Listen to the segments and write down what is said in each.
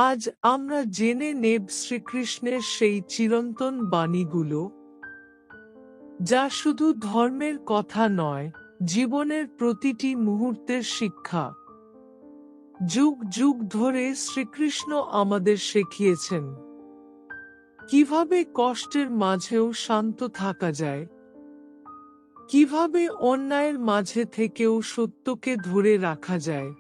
আজ আমরা জেনে নেব শ্রীকৃষ্ণের সেই চিরন্তন বাণীগুলো, যা শুধু ধর্মের কথা নয়, জীবনের প্রতিটি মুহূর্তের শিক্ষা। যুগ যুগ ধরে শ্রীকৃষ্ণ আমাদের শিখিয়েছেন কিভাবে কষ্টের মাঝেও শান্ত থাকা যায়, কিভাবে অন্যায়ের মাঝে থেকেও সত্যকে ধরে রাখা যায়,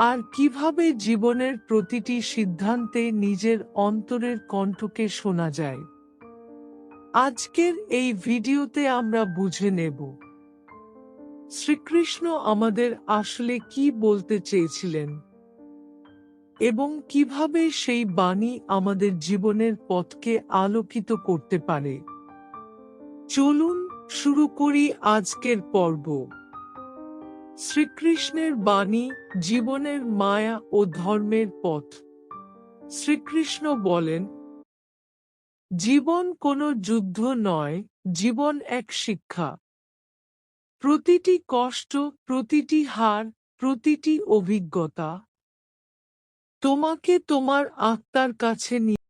আর কিভাবে জীবনের প্রতিটি সিদ্ধান্তে নিজের অন্তরের কণ্ঠকে শোনা যায়। আজকের এই ভিডিওতে আমরা বুঝে নেব শ্রীকৃষ্ণ আমাদের আসলে কি বলতে চেয়েছিলেন এবং কিভাবে সেই বাণী আমাদের জীবনের পথকে আলোকিত করতে পারে। চলুন শুরু করি আজকের পর্ব। শ্রীকৃষ্ণের বাণী, জীবনের মায়া ও ধর্মের পথ। শ্রীকৃষ্ণ বলেন, জীবন কোনো যুদ্ধ নয়, জীবন এক শিক্ষা। প্রতিটি কষ্ট, প্রতিটি হার, প্রতিটি অভিজ্ঞতা তোমাকে তোমার আত্মার কাছে নিয়ে